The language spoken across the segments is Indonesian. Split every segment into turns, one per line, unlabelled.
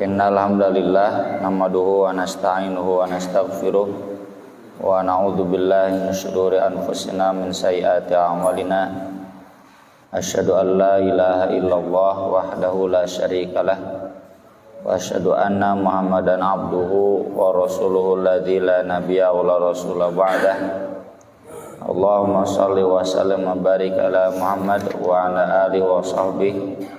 Innal hamdalillah nahmaduhu wa nasta'inuhu wa nastaghfiruh wa na'udzu billahi min shururi anfusina min sayyiati a'malina. Asyhadu an la ilaha illallah wahdahu la syarikalah wa asyhadu anna Muhammadan abduhu wa rasuluhu alladzi la nabiyya wa la rasula ba'dah. Allahumma shalli wa sallim wa barik ala Muhammad wa ala alihi wa sahbihi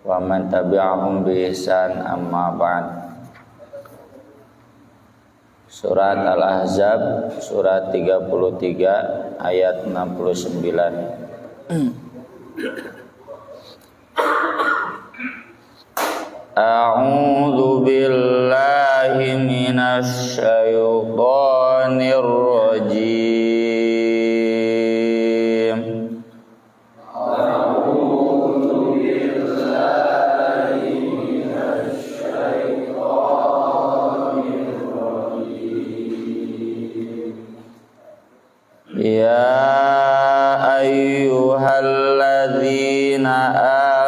wa man tabi'ahum bi ihsan, amma ba'd. Surat Al-Ahzab surat 33 ayat 69. A'udzu billahi minasy syaithanir rajim. Ya ayyuhalladzina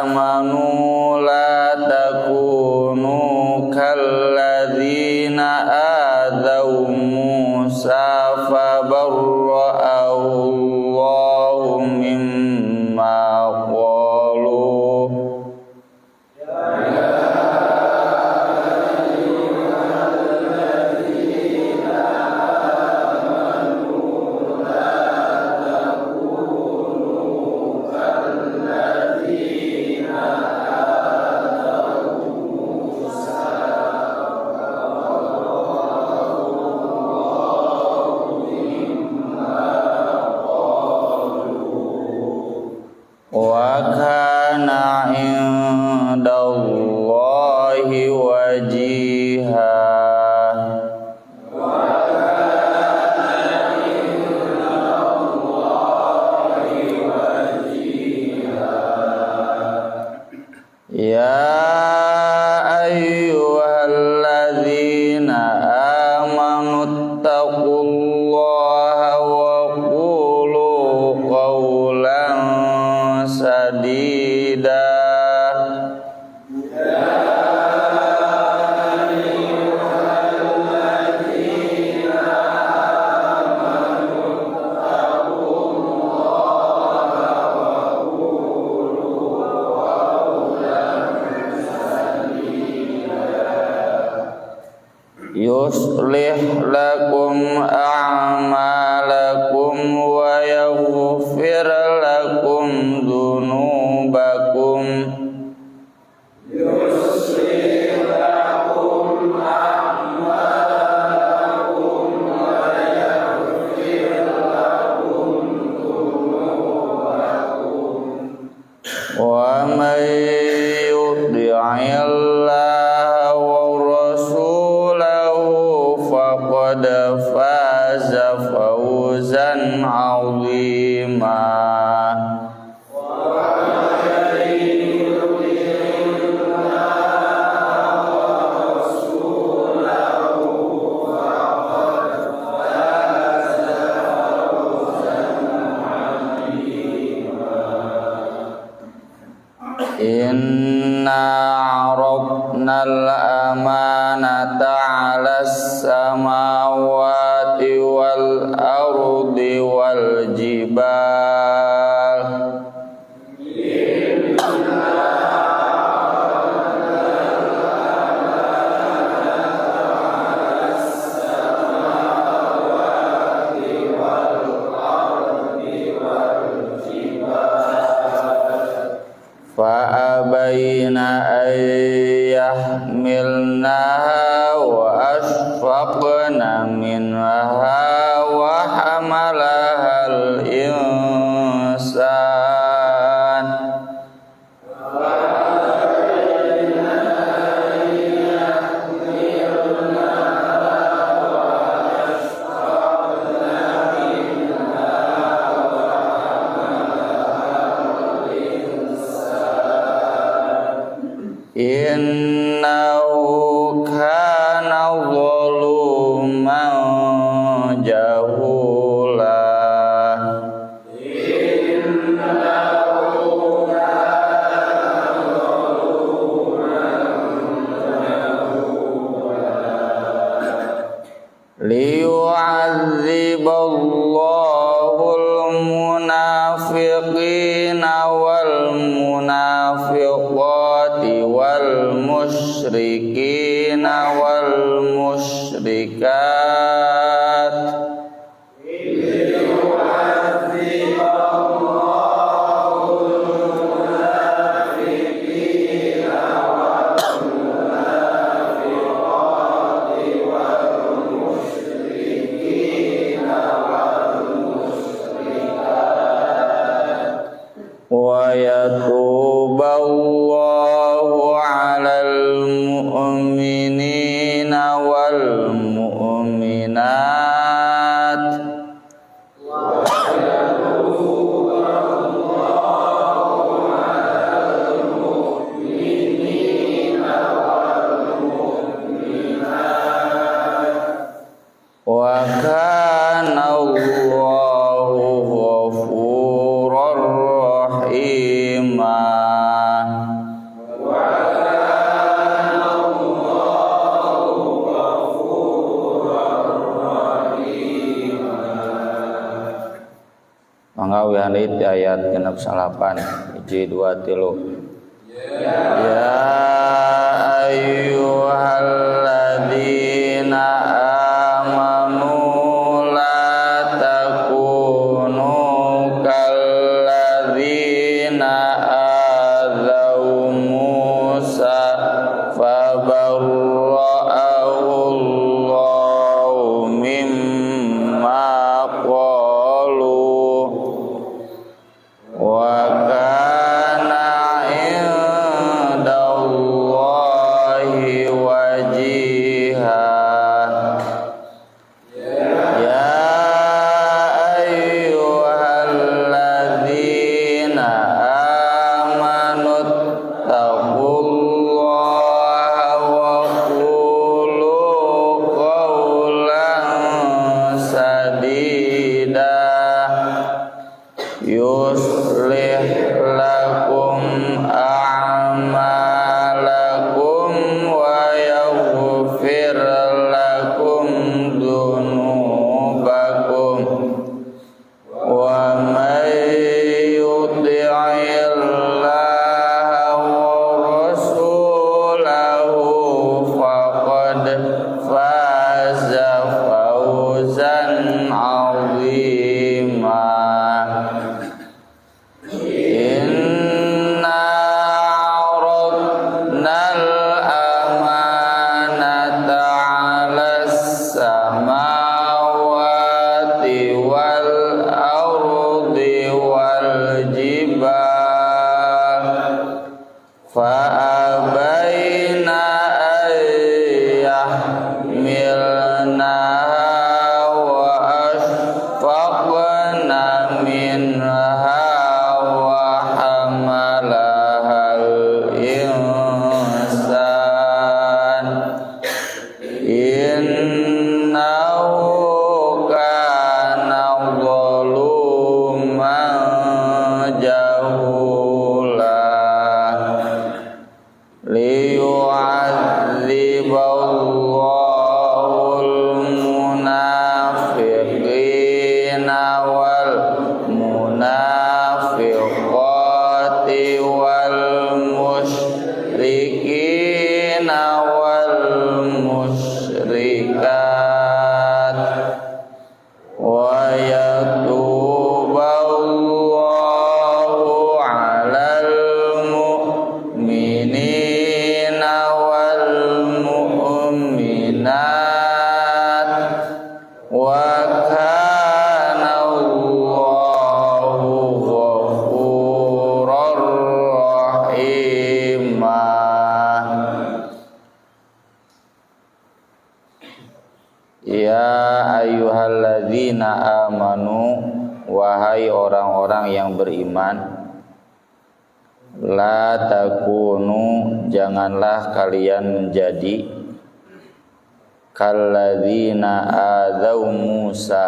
amanu la takunu kalladzina adaw Musa fabarra'ahu Allahu mimma qalu. Wa kana indallahi wajiha. Ya ayyuhalladzina amanu taqullaha wa qulu qawlan sadida. Yuslih lakum a'malakum wa yaghfir lakum dzunubakum. Yuslih lakum a'malakum wa yaghfir lakum dzunubakum. Wa may yuti'illaha wa faqad faza fawzan 'azima. Inna 'aradnal amanata 'alas samawati wal ardi wal jibal. Fa'abaina ayyahmilnaha wa asfaqna minha wa hamalahal insan. Innahu kana zaluman musyrikina wal musyrikat wa yatuballahu 'alal mu'minina wal mu'minat wa kana Allahu ghafurur rahima. Mangga wihanit ayat genep 8 1 2 3 ya ayyuhalladzina amanu la takunu kalladzina adzaw Musa fabarra'ahu Allahu mimma qalu wa kana 'indallahi wajiha ya ayyuhalladzina amanu taqullaha wa qulu qawlan sadida yuslih lakum a'malakum wa yaghfir lakum dzunubakum wa may yuti'illaha wa rasulahu faqad faza fawzan 'azima. Inna 'aradnal amanata 'alas samawati wal ardi wal jibal fa abaina an yahmilnaha wa ashfaqna minha wa hamalahal insan innahu kana zaluman jahula liyu'adziballahul munafiqina wal munafiqati wal musyrikina wal musyrikat wa yatuballahu 'alal mu'minina wal mu'minat wa kana Allahu ghafurur rahima. Ya ayyuhalladzina amanu wahai orang-orang yang beriman la takunu janganlah kalian menjadi kalladzina adzau Musa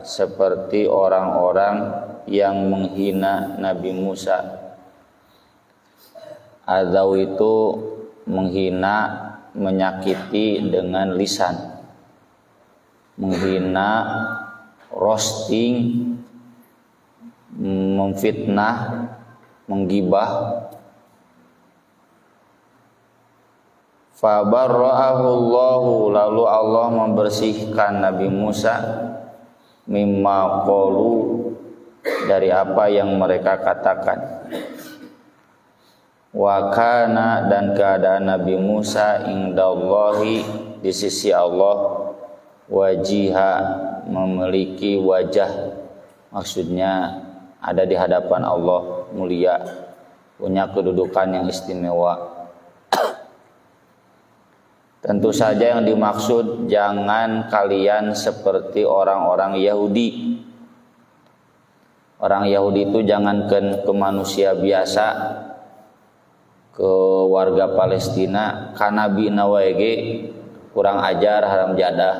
seperti orang-orang yang menghina Nabi Musa. Adzau itu menghina, menyakiti dengan lisan, menghina, roasting, memfitnah, menggibah. Fabarra'ahu Allahu, lalu Allah membersihkan Nabi Musa mimma qalu, dari apa yang mereka katakan. Wa kana, dan keadaan Nabi Musa indallahi, di sisi Allah, wajiha, memiliki wajah, maksudnya ada di hadapan Allah, mulia, punya kedudukan yang istimewa. Tentu saja yang dimaksud, jangan kalian seperti orang-orang Yahudi. Orang Yahudi itu jangankan ke manusia biasa, ke warga Palestina, kanabi nawege kurang ajar, haram jadah.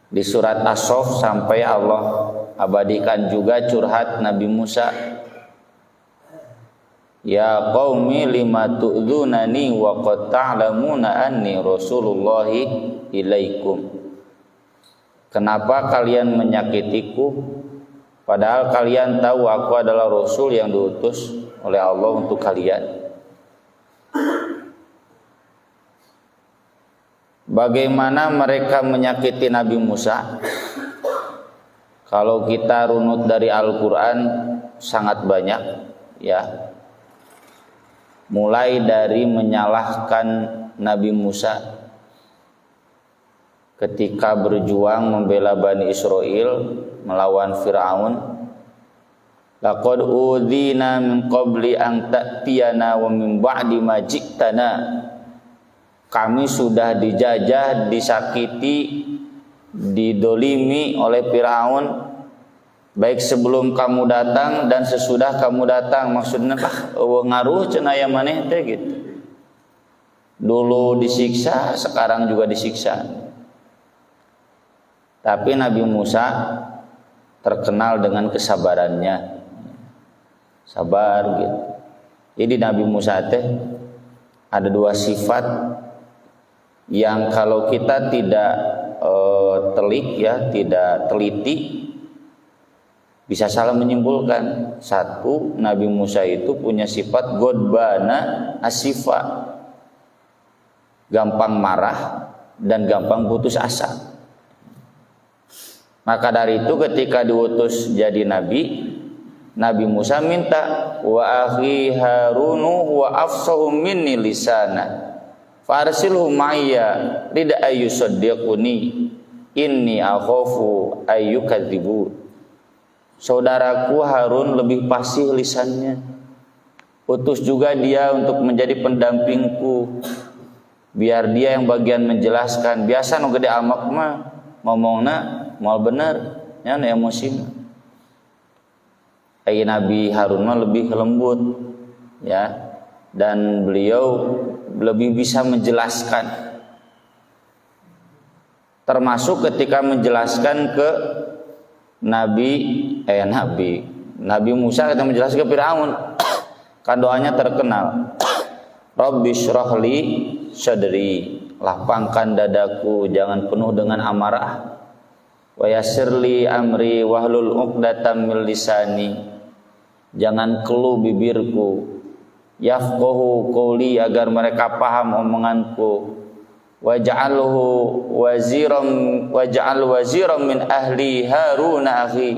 Di surat As-Saff sampai Allah abadikan juga curhat Nabi Musa. Ya qaumi lima tu'dzunani wa qad ta'lamuna anni rasulullahi ilaikum. Kenapa kalian menyakitiku padahal kalian tahu aku adalah rasul yang diutus oleh Allah untuk kalian. Bagaimana mereka menyakiti Nabi Musa? Kalau kita runut dari Al-Qur'an sangat banyak, ya. Mulai dari menyalahkan Nabi Musa ketika berjuang membela Bani Israel melawan Fir'aun. Laqad udzina min qabli an ta'tiyana wa min ba'di ma ji'tana. Kami sudah dijajah, disakiti, didolimi oleh Fir'aun, baik sebelum kamu datang dan sesudah kamu datang. Maksudnya ngaruh cenah aya maneh teh gitu. Dulu disiksa, sekarang juga disiksa. Tapi Nabi Musa terkenal dengan kesabarannya. Sabar gitu. Jadi Nabi Musa teh ada dua sifat yang kalau kita tidak telik, ya, tidak teliti, bisa salah menyimpulkan. Satu, Nabi Musa itu punya sifat godbana asifa, gampang marah dan gampang putus asa. Maka dari itu ketika diutus jadi nabi, Nabi Musa minta, wa akhi Harunu wa afsahu minni lisana farsilhu ma'iyya rida ayyusaddiquni inni akhafu ayyukadzibu. Saudaraku Harun lebih fasih lisannya, utus juga dia untuk menjadi pendampingku, biar dia yang bagian menjelaskan. Biasa nu gede amak mah ngomongna moal bener nya emosi. Ai Nabi Harun mah lebih lembut, ya, dan beliau lebih bisa menjelaskan, termasuk ketika menjelaskan ke Nabi Musa, kita menjelaskan ke Fir'aun. Kan doanya terkenal, Rabbi syrahli sadri, lapangkan dadaku, jangan penuh dengan amarah. Wa yassirli amri wahlul 'uqdatam min lisani, jangan keluh bibirku. Yafqahu qawli, agar mereka paham omonganku. Waj'al waziran min ahli Harun akhi,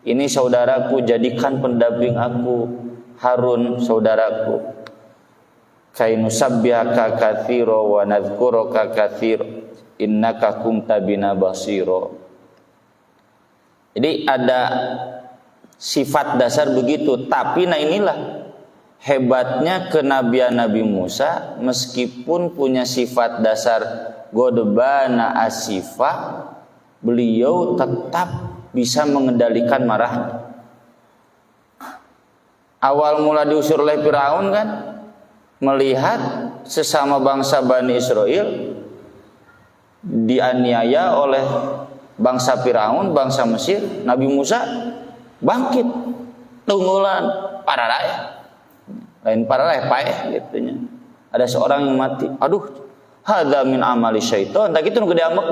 ini saudaraku, jadikan pendamping aku Harun saudaraku. Kainu sabbihaka katsira wa nadhkuraka katsira innaka kunta bina basira. Jadi ada sifat dasar begitu. Tapi inilah hebatnya kenabian Nabi Musa, meskipun punya sifat dasar godbana asifa, beliau tetap bisa mengendalikan marahnya. Awal mula diusir oleh Fir'aun kan, melihat sesama bangsa Bani Israel dianiaya oleh bangsa Fir'aun, bangsa Mesir. Nabi Musa bangkit, tunggulan para rakyat, lain para rakyat gitunya. Ada seorang yang mati, aduh, hadza min amali syaitan, tak gitu nu gede amak.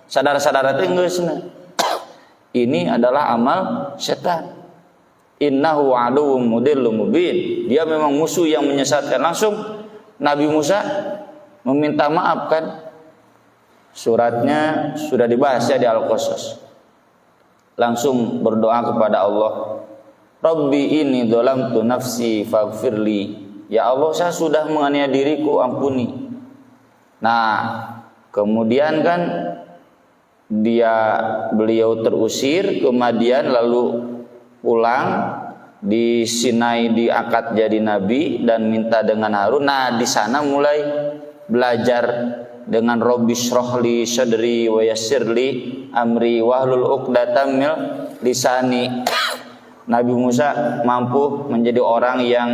Sadar-sadar teh geusna. Ini adalah amal setan. innahu aduwwum mudillum mubin. Dia memang musuh yang menyesatkan. Langsung Nabi Musa meminta maaf kan. Suratnya sudah dibahas ya di Al-Qasas. Langsung berdoa kepada Allah, Rabbi ini dzalamtu nafsi faghfirli. Ya Allah, saya sudah menganiaya diriku, ampuni. Nah, kemudian kan beliau terusir ke Madian, lalu pulang di Sinai, diangkat jadi nabi dan minta dengan Harun. Nah, di sana mulai belajar dengan Rabbi shrahli sadri wa yassirli amri wahlul 'uqdatam min lisani. Nabi Musa mampu menjadi orang yang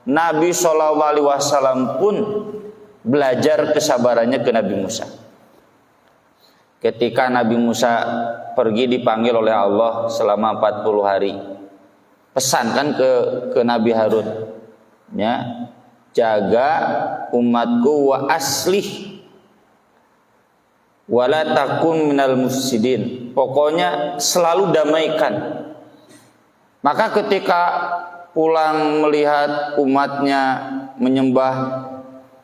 Nabi SAW pun belajar kesabarannya ke Nabi Musa. Ketika Nabi Musa pergi dipanggil oleh Allah selama 40 hari, pesankan ke Nabi Harun, ya, jaga umatku wa aslih wala takun minal mufsidin. Pokoknya selalu damaikan. Maka ketika pulang melihat umatnya menyembah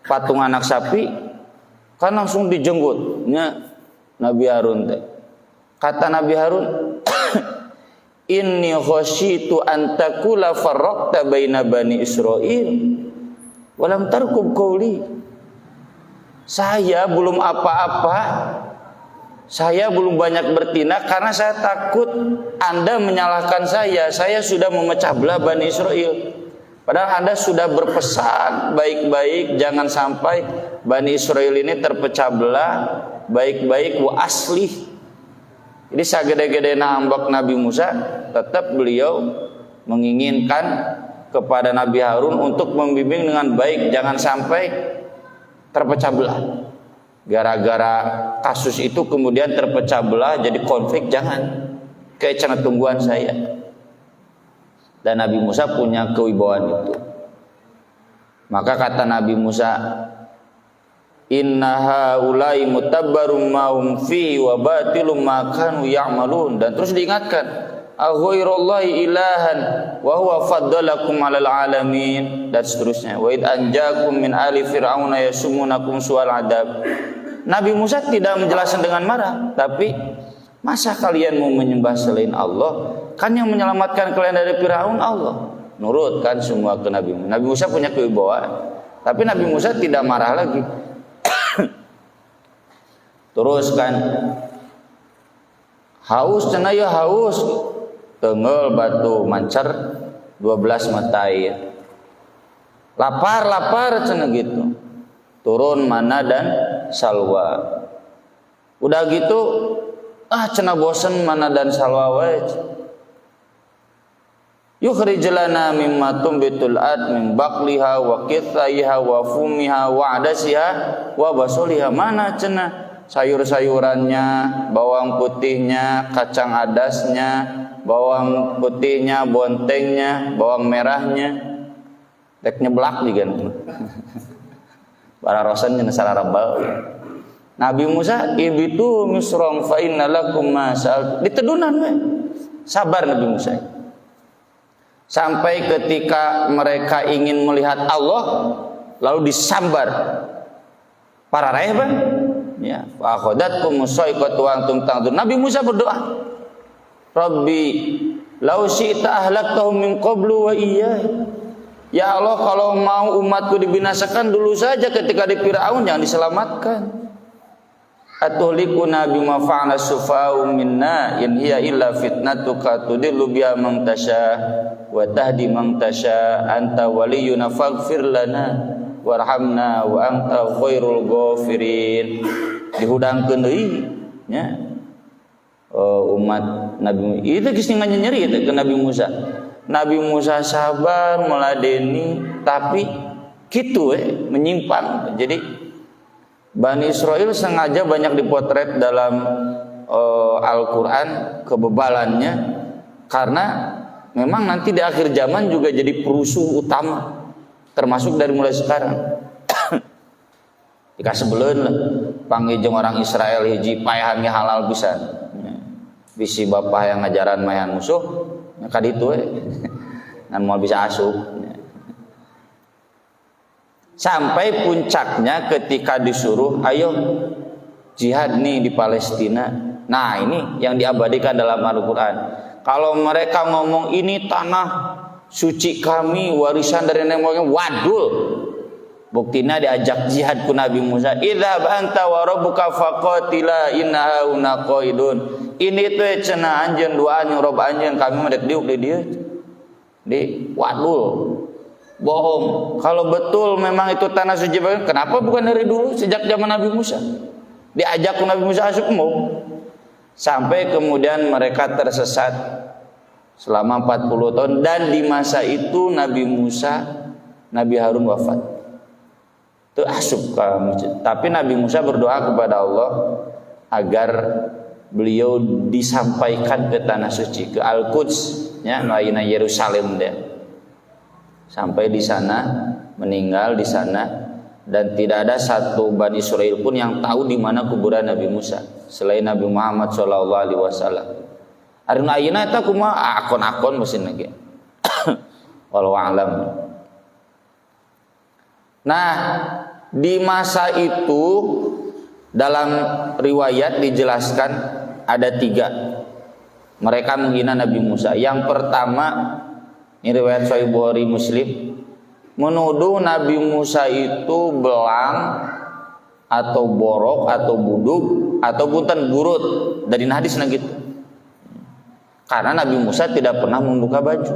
patung anak sapi, kan langsung dijenggutnya Nabi Harun teh. Kata Nabi Harun, inni khasyitu an takula farraqta baina bani Israil walam tarkub qawli. Saya belum apa-apa, saya belum banyak bertindak karena saya takut Anda menyalahkan saya. Saya sudah memecah belah Bani Israel. Padahal Anda sudah berpesan baik-baik, jangan sampai Bani Israel ini terpecah belah, baik-baik wa aslih. Jadi sagede-gedena ambak Nabi Musa, tetap beliau menginginkan kepada Nabi Harun untuk membimbing dengan baik, jangan sampai terpecah belah. Gara-gara kasus itu kemudian terpecah belah jadi konflik, jangan. Kayak cenah tungguan saya. Dan Nabi Musa punya kewibawaan itu. Maka kata Nabi Musa, inna haulai mutabbarum ma hum fi wa batilum ma kanu ya'malun. Dan terus diingatkan, aghairallahi ilahan wa huwa faddalakum 'alal alamin, dan seterusnya. Wa id anjakum min ali fir'auna yasumunakum su'al adab. Nabi Musa tidak menjelaskan dengan marah, tapi masa kalian mau menyembah selain Allah? Kan yang menyelamatkan kalian dari Firaun Allah. Nurut kan semua ke Nabi Musa. Nabi Musa punya kewibawaan, tapi Nabi Musa tidak marah lagi. Terus kan haus cenah ya haus, tenggel batu mancer 12 mata air. Lapar cenah gitu. Turun mana dan salwa. Udah gitu cenah bosen mana dan salwa wae. Yukhrij lana mimma tumbitul ard min baqliha wa qithaiha wa fumiha wa adasiha wa basoliha. Mana cenah sayur-sayurannya, bawang putihnya, kacang adasnya, bawang putihnya, bontengnya, bawang merahnya. Tek nyeblak juga. Para rosan jeung sararabal. Nabi Musa ibitu misrong fa inna lakum ma sa'al. Ditedunan we. Sabar Nabi Musa. Sampai ketika mereka ingin melihat Allah, lalu disambar para rehban, ya, fa akhadatkum musaiqatu wa antum tanzurun. Nabi Musa berdoa, Rabbi law syi'ta ahlaktahum min qablu wa iyyaya. Ya Allah, kalau mau umatku dibinasakan dulu saja ketika di Firaun, jangan diselamatkan. Atuhlikuna bima fa'ala sufa'u minna in hiya illa fitnatuka tudillu biha man tasha wa tahdi man tasha anta waliyuna faghfir lana warhamna wa anta khairul ghafirin. Dihudangkeun deui nya umat Nabi itu geus nyeri itu ke Nabi Musa. Nabi Musa sabar meladeni, tapi kitu menyimpang. Jadi Bani Israel sengaja banyak dipotret dalam Al-Quran kebebalannya, karena memang nanti di akhir zaman juga jadi perusuh utama, termasuk dari mulai sekarang. Dikasih belen lah, panggil orang Israel hiji payahami halal bisa, bisi bapak yang ngajaran mayan musuh, Kaditu ngan moal bisa asup. Sampai puncaknya ketika disuruh ayo jihad nih di Palestina. Nah ini yang diabadikan dalam Al-Quran. Kalau mereka ngomong ini tanah suci kami, warisan dari nenek moyang, wadul. Buktinya diajak jihad ku Nabi Musa. Idza anta wa rabbuka faqatila inna hauna qaidun. Ini teh cenah anjeun doa jeung rob anjeun kami mah diuk di dieu. Di wadul. Bohong. Kalau betul memang itu tanah suci, kenapa bukan dari dulu sejak zaman Nabi Musa? Diajak ku Nabi Musa asup mau. Sampai kemudian mereka tersesat selama 40 tahun dan di masa itu Nabi Musa, Nabi Harun wafat. Itu asup ke masjid. Tapi Nabi Musa berdoa kepada Allah agar beliau disampaikan ke tanah suci, ke Al-Quds, ya, lainnya Yerusalem deh. Sampai di sana, meninggal di sana. Dan tidak ada satu Bani Israel pun yang tahu di mana kuburan Nabi Musa selain Nabi Muhammad SAW. Arina ayeuna eta kumaha akon-akon mesin lagi. Wallahu a'lam. Nah, di masa itu dalam riwayat dijelaskan ada 3. Mereka menghina Nabi Musa. Yang pertama, ini riwayat Sahih Bukhari Muslim, menuduh Nabi Musa itu belang atau borok atau buduk atau punten burut dari hadis gitu. Karena Nabi Musa tidak pernah membuka baju.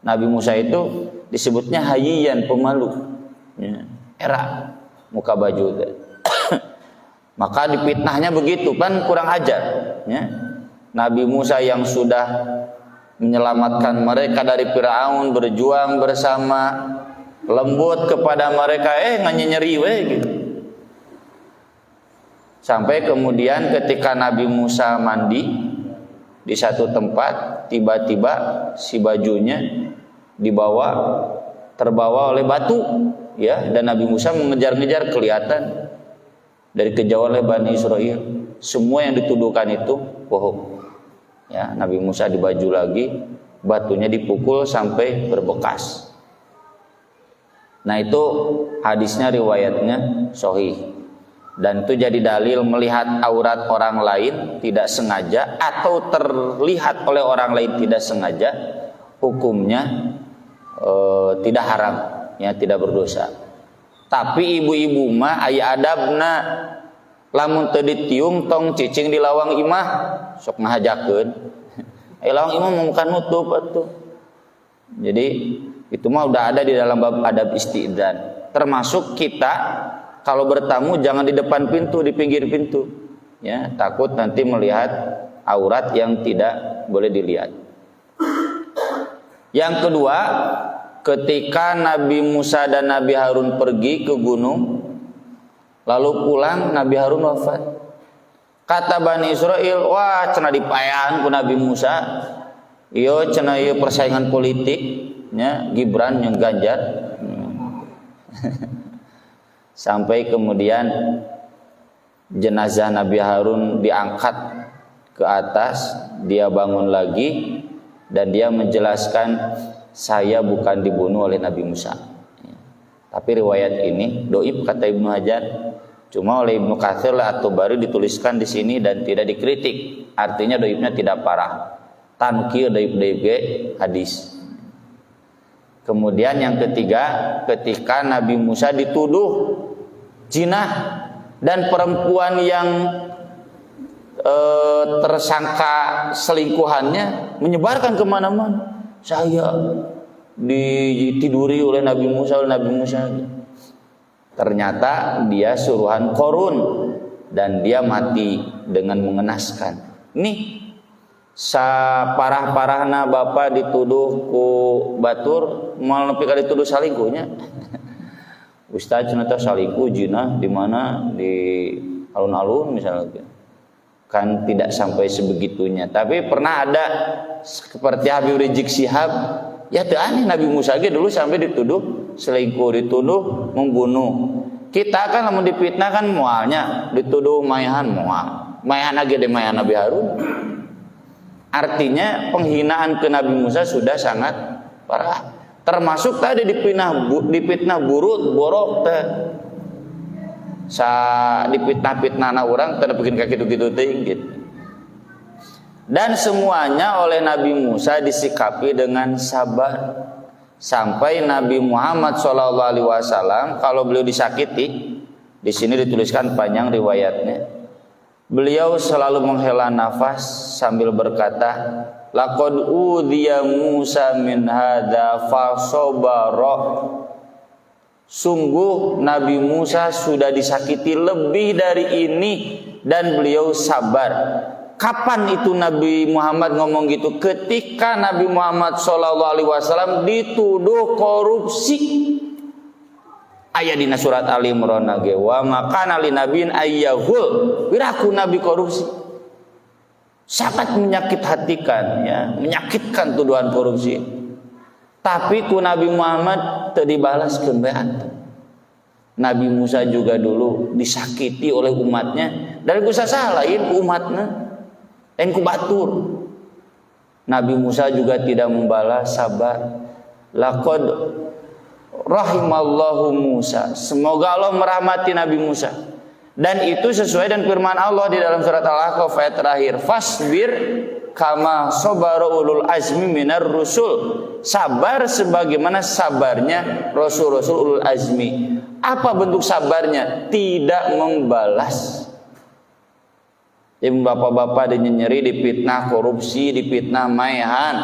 Nabi Musa itu disebutnya hayyan, pemalu. Ya, era muka baju. Maka dipitnahnya begitu kan kurang ajar. Ya. Nabi Musa yang sudah menyelamatkan mereka dari Firaun, berjuang bersama, lembut kepada mereka, nyeri gitu. Sampai kemudian ketika Nabi Musa mandi di satu tempat, tiba-tiba si bajunya terbawa oleh batu, ya, dan Nabi Musa mengejar-ngejar, kelihatan dari kejauhan oleh Bani Israel. Semua yang dituduhkan itu bohong. Ya, Nabi Musa di baju lagi, batunya dipukul sampai berbekas. Nah itu hadisnya riwayatnya sahih. Dan itu jadi dalil melihat aurat orang lain tidak sengaja atau terlihat oleh orang lain tidak sengaja, hukumnya tidak haram, ya, tidak berdosa. Tapi ibu-ibu mah aya adabna, lamun teu ditiung tong cicing di lawang imah sok ngahajakeun. Lawang imah muka nutup atuh. Jadi itu mah udah ada di dalam bab adab isti'dzan. Termasuk kita kalau bertamu jangan di depan pintu, di pinggir pintu. Ya, takut nanti melihat aurat yang tidak boleh dilihat. Yang kedua, ketika Nabi Musa dan Nabi Harun pergi ke gunung, lalu pulang Nabi Harun wafat. Kata Bani Israel, wah cenah dipayang ku Nabi Musa. Iyo cenah ieu persaingan politik, ya, Gibran yang Ganjar. Sampai kemudian jenazah Nabi Harun diangkat ke atas, dia bangun lagi dan dia menjelaskan, saya bukan dibunuh oleh Nabi Musa. Tapi riwayat ini doib kata Ibnu Hajar. Cuma oleh Ibnu Katsir atau baru dituliskan di sini dan tidak dikritik. Artinya doibnya tidak parah. Tanqir doib hadis. Kemudian yang ketiga, ketika Nabi Musa dituduh jinah dan perempuan yang tersangka selingkuhannya menyebarkan kemana-mana, saya ditiduri oleh Nabi Musa. Ternyata dia suruhan Korun dan dia mati dengan mengenaskan. Nih saparah-parahna bapak dituduh ku batur, malah nepi ka dituduh salingkuhnya. Ustaz cenah salingkuh jinah di mana, di alun-alun misalnya. Kan tidak sampai sebegitunya. Tapi pernah ada seperti Habib Rizik Syihab, ya teu aneh Nabi Musa ge dulu sampai dituduh selingkuh, dituduh membunuh. Kita kan lamun dipitnah kan moalnya dituduh mayahan moal. Mayahan lagi de mayahan Nabi Harun. Artinya penghinaan ke Nabi Musa sudah sangat parah. Termasuk tadi dipitnah burut borok teh. Dipitnah-pitnah orang teh bikin kaki gitu tinggi. Dan semuanya oleh Nabi Musa disikapi dengan sabar. Sampai Nabi Muhammad SAW kalau beliau disakiti, di sini dituliskan panjang riwayatnya. Beliau selalu menghela nafas sambil berkata, laqad udhiya Musa min hadza fasabara. Sungguh Nabi Musa sudah disakiti lebih dari ini dan beliau sabar. Kapan itu Nabi Muhammad ngomong gitu? Ketika Nabi Muhammad SAW dituduh korupsi. Ayat dina surat Ali Imran ge wa makana li nabiin ayyahul wiraku nabi korupsi. Sangat menyakitkan ya, menyakitkan tuduhan korupsi. Tapi ku Nabi Muhammad teu dibalaskeun bae atuh. Nabi Musa juga dulu disakiti oleh umatnya dan ku sasalain ku umatna dan ku batur. Nabi Musa juga tidak membalas, sabar. Laqad rahimallahu Musa. Semoga Allah merahmati Nabi Musa. Dan itu sesuai dengan firman Allah di dalam surat Al-Ahqaf ayat terakhir. Fasbir kama sabara ulul azmi minar rusul. Sabar sebagaimana sabarnya rasul-rasul ulul azmi. Apa bentuk sabarnya? Tidak membalas. Bapak-bapak dinyenyeri, dipitnah korupsi, dipitnah maehan,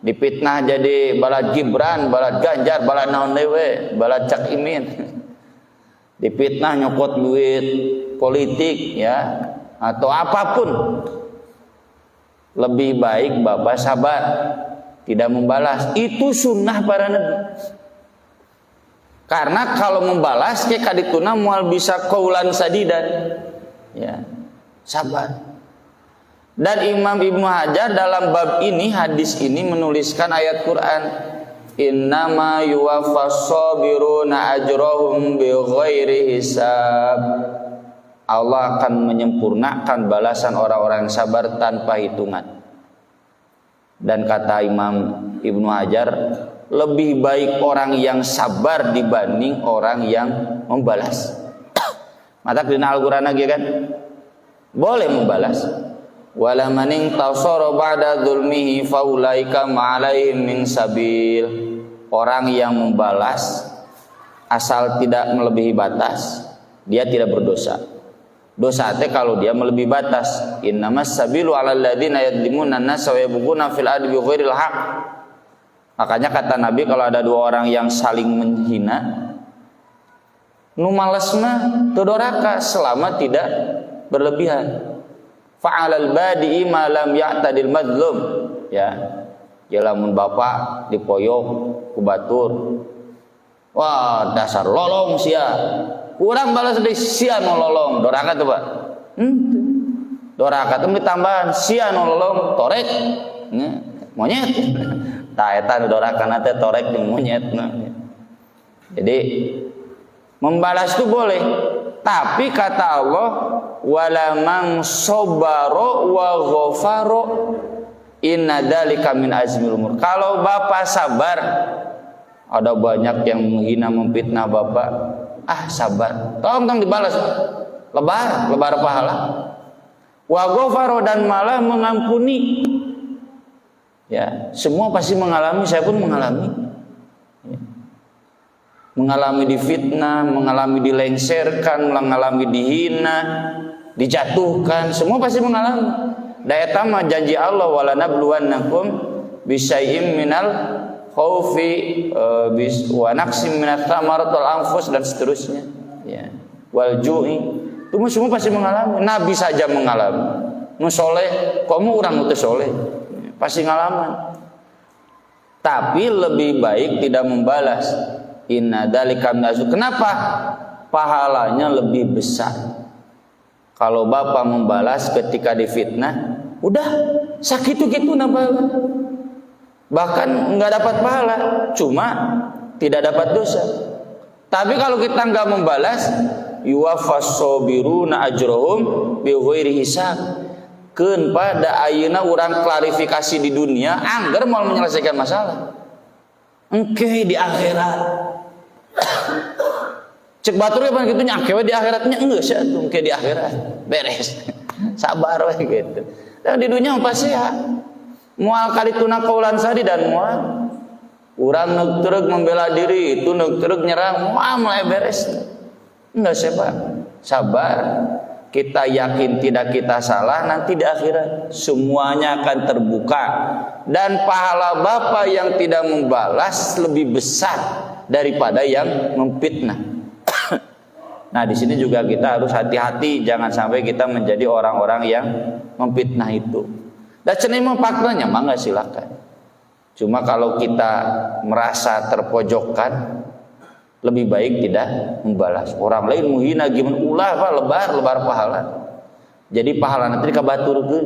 dipitnah jadi balad Gibran, balad Ganjar, balad naon dewe, balad Cak Imin. Dipitnah nyokot duit politik ya atau apapun. Lebih baik Bapak sabar, tidak membalas. Itu sunnah para nabi. Karena kalau membalas ke kadituna moal bisa kaulan sadidan. Ya. Sabar. Dan Imam Ibnu Hajar dalam bab ini, hadis ini menuliskan ayat Quran, innama yuwaffas sabiruna ajrahum bighairi hisab. Allah akan menyempurnakan balasan orang-orang yang sabar tanpa hitungan. Dan kata Imam Ibnu Hajar, lebih baik orang yang sabar dibanding orang yang membalas. Mata dina Al-Qur'an lagi kan? Boleh membalas. Wala man intasara ba'da dzulmihi faulaika ma'alaihim min sabil. Orang yang membalas asal tidak melebihi batas, dia tidak berdosa. Dosa teh kalau dia melebihi batas. Innamas sabilu 'alal ladzina yadlimuna an-nasa wa yabghuna fil ardi bighairil haqq. Makanya kata Nabi kalau ada dua orang yang saling menghina, nu males mah teu doraka selama tidak berlebihan. Fa'alal badi'i ma lam ya'tadil madlum. Ya. Lamun bapak dipoyok ku batur. Wah, dasar lolong sia. Kurang balas deui sia nu lolong. Doraka tuh, Pak. Doraka teh ditambahan sia nu lolong torek. Monyet. Tah eta dorakana teh torek jeung monyet. Jadi membalas itu boleh. Tapi kata Allah, wala man sabara wa ghafara inna dzalika min azmil umur. Kalau bapak sabar, ada banyak yang menghina memfitnah bapak, sabar. Tolong dibalas. Lebar pahala. Wa ghafara dan malah mengampuni. Ya, semua pasti mengalami, saya pun mengalami. Mengalami difitnah, mengalami dilengserkan, mengalami dihina, dijatuhkan, semua pasti mengalami. Daya tamah janji Allah wala nabluwannakum bisyai'im minal khaufi wa naqsim minat thamarat wal anfus dan seterusnya. Ya. Wal ju'i. Itu semua pasti mengalami. Nabi saja mengalami. Nu soleh, kamu orang teu soleh. Pasti ngalaman. Tapi lebih baik tidak membalas. Inna dzalika minazul. Kenapa? Pahalanya lebih besar. Kalau bapak membalas ketika difitnah, udah sakitu-kitu napa? Bahkan enggak dapat pahala, cuma tidak dapat dosa. Tapi kalau kita enggak membalas, yuwaffas sabiruna ajrahum bighairi hisab. Keun pada ayeuna urang klarifikasi di dunia angger mau menyelesaikan masalah. Engke di akhirat. Cek batur ge pan kitu nya engke di akhiratnya geus ya tuh engke di akhirat. Beres. Sabar we gitu. Dan di dunia pasti ya moal kalituna kaulan sadi dan moal urang neuk membela diri, itu neuk nyerang, moal mulai beres. Enggak Pak. Sabar. Kita yakin tidak kita salah, nanti di akhirat semuanya akan terbuka dan pahala bapak yang tidak membalas lebih besar daripada yang memfitnah. Nah, di sini juga kita harus hati-hati, jangan sampai kita menjadi orang-orang yang memfitnah itu. Dan cenah faktanya mangga silakan. Cuma kalau kita merasa terpojokkan, lebih baik tidak membalas. Orang lain muhina gimana ulah apa lebar pahala. Jadi pahala nanti dikabaturkeun.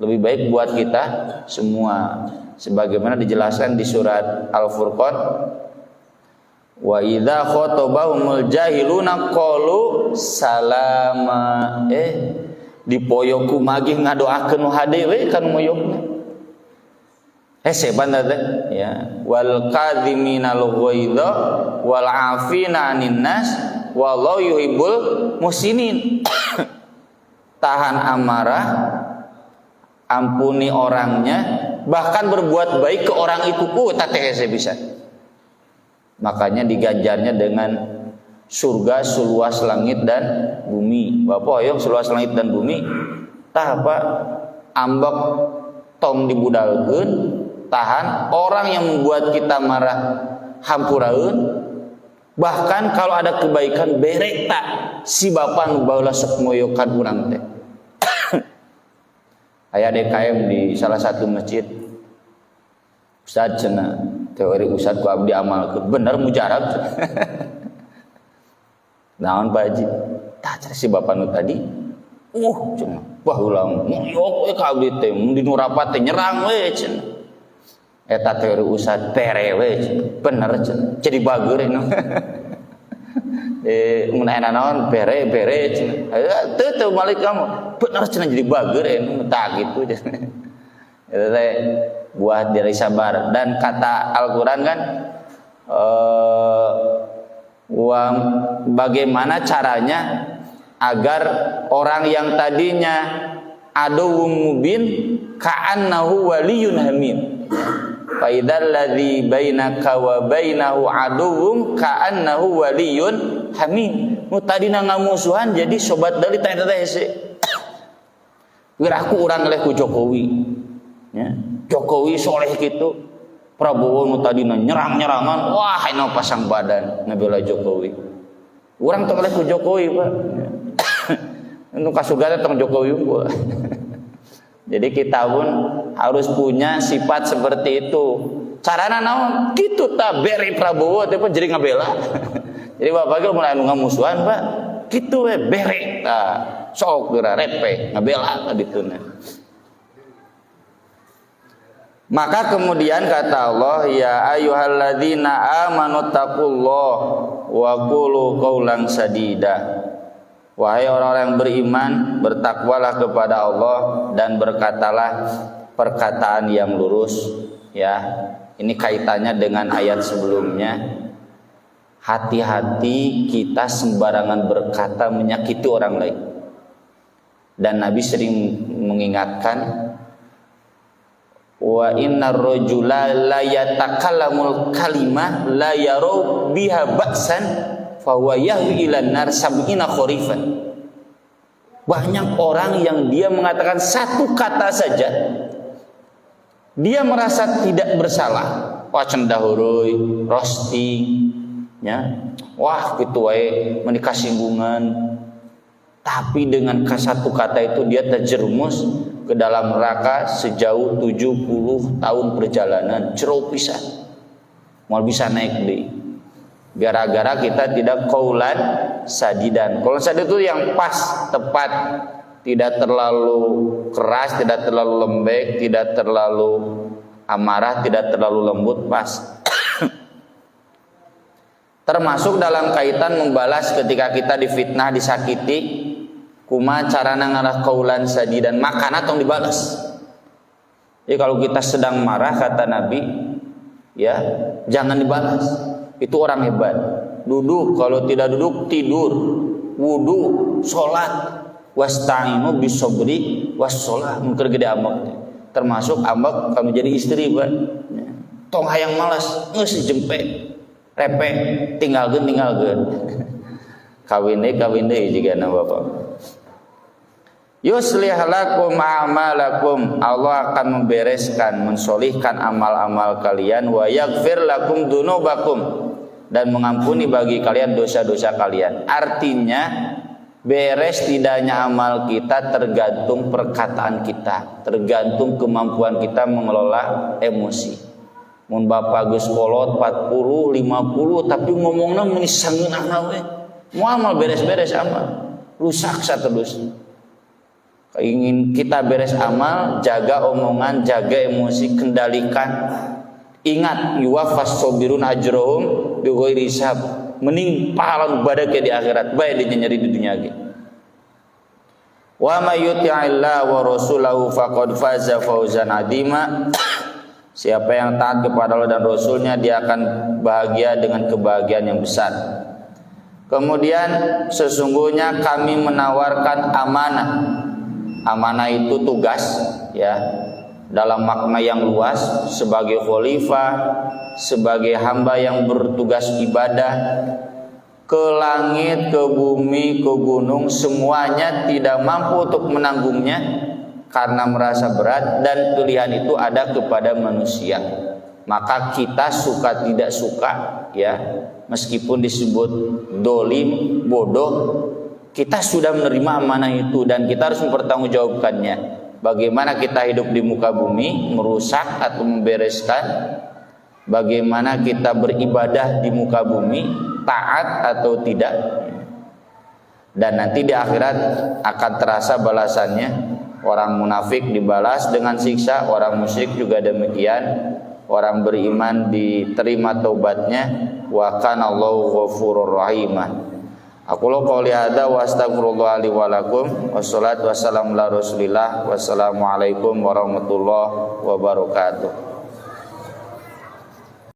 Lebih baik buat kita semua. Sebagaimana dijelaskan di surat Al-Furqan, wa idza khatabahumul jahiluna qalu salama. Dipoyok kumagi ngadoakeun hade we kan moyokna. Hese bandar teh ya wal kadhiminal ghaidha wal afina 'anil nas wallahu yuhibbul muhsinin. Tahan amarah, ampuni orangnya, bahkan berbuat baik ke orang itu. Tah teh hese bisa. Makanya diganjarnya dengan surga seluas langit dan bumi. Bapak hoyong seluas langit dan bumi. Tah apa ambek tong dibudalkeun. Tahan orang yang membuat kita marah hampuraeun, bahkan kalau ada kebaikan berek tak si bapak nu baheula sok moyokan urang teh. Aya DKM di salah satu masjid. Ustaz cenah teori ustaz ku abdi amalkeun bener mujarab. Naon Pak Haji? Tah si bapak nu tadi cenah baheula moyok we ka abdi teh mun di nu rapat teh nyerang we cenah. Eta teori ustad perewe bener jadi bager ini. Mun aya naon pere cenah. Teu balik kamu. Bener cenah jadi bager ini tah gitu. Eta teh buat diri sabar dan kata Al-Qur'an kan bagaimana caranya agar orang yang tadinya aduwwum mubin ka'annahu waliyyun hamim. Fa idzal ladzi bainaka wa bainahu aduwwum ka'annahu waliyyun hamim. Nu tadina ngamusuhan jadi sobat deuli teh eta hese. Geuraku urang eleh ku Jokowi. Ya. Jokowi soleh kitu. Prabowo nu tadina nyerang-nyerangan, wah eno pasang badan ngabela Jokowi. Urang teh eleh ku Jokowi, Pak. Nu kasugana tong Jokowi unggul. Jadi kita pun harus punya sifat seperti itu. Carana naon? Kitu tah bere Prabowo teh jadi ngabela. Jadi bapak ge mulai anu ngamusuhan, Pak. Kitu we bere tah sok geura repe ngabela kadituna. Maka kemudian kata Allah, ya ayyuhalladzina amanu taqullah wa qulu qaulan sadida. Wahai orang-orang yang beriman, bertakwalah kepada Allah dan berkatalah perkataan yang lurus. Ya, ini kaitannya dengan ayat sebelumnya. Hati-hati kita sembarangan berkata menyakiti orang lain. Dan Nabi sering mengingatkan, wa innar rajula la yatakallamul kalimah la yaru biha ba'san fahuwa yahwi ilan nar sab'ina khorifan. Banyak orang yang dia mengatakan satu kata saja dia merasa tidak bersalah. Wah cendahuruy, roasting, ya. Wah kitu wae menikah singgungan. Tapi dengan satu kata itu dia terjerumus ke dalam neraka sejauh 70 tahun perjalanan. Jero pisan. Moal bisa naik deui. Gara-gara kita tidak qaulan sadidan. Qaulan sadid itu yang pas, tepat, tidak terlalu keras, tidak terlalu lembek, tidak terlalu amarah, tidak terlalu lembut, pas. Termasuk dalam kaitan membalas ketika kita difitnah, disakiti ku Kumaha carana ngarah qaulan sadidan, makana tong dibalas. Jadi kalau kita sedang marah kata Nabi, ya jangan dibalas. Itu orang hebat. Duduk, kalau tidak duduk tidur, wudu, sholat. Wasta'inu bisobri wassolah. Mungkin gede ambek. Termasuk ambek kami jadi istri, Pak. Tong hayang malas, geus jempe, repe, tinggalkeun. Kawin deui jigana Bapak. Yuslih lakum a'malakum, Allah akan membereskan, mensolihkan amal-amal kalian, wa yaghfir lakum dzunubakum, dan mengampuni bagi kalian dosa-dosa kalian. Artinya beres tidaknya amal kita tergantung perkataan kita, tergantung kemampuan kita mengelola emosi. Mun bapak geus kolot 40, 50 tapi ngomongna meni sangeunana we. Moal amal beres-beres amal, rusak saterus. Ingin kita beres amal, jaga omongan, jaga emosi, kendalikan. Ingat, yuwaffas sabirun ajrohum bighairi hisab. Mending pahala badak di akhirat, bae dinyeri di dunia ge. Wa may yuti'illah wa rasulahu faqad faza fawzan adima. Siapa yang taat kepada Allah dan Rasulnya, dia akan bahagia dengan kebahagiaan yang besar. Kemudian sesungguhnya kami menawarkan amanah. Amanah itu tugas, ya, dalam makna yang luas, sebagai khalifah, sebagai hamba yang bertugas ibadah, ke langit, ke bumi, ke gunung, semuanya tidak mampu untuk menanggungnya karena merasa berat, dan pilihan itu ada kepada manusia. Maka kita suka tidak suka, ya, meskipun disebut dolim, bodoh, kita sudah menerima amanah itu dan kita harus mempertanggungjawabkannya. Bagaimana kita hidup di muka bumi, merusak atau membereskan. Bagaimana kita beribadah di muka bumi, taat atau tidak. Dan nanti di akhirat akan terasa balasannya. Orang munafik dibalas dengan siksa, orang musyrik juga demikian. Orang beriman diterima taubatnya. Wa kana Allahu ghafurur rahimah. Aku qouli hadza wa astaghfirullah li wa lakum. Wassalatu wassalamu ala Rasulillah. Wassalamualaikum warahmatullahi wabarakatuh.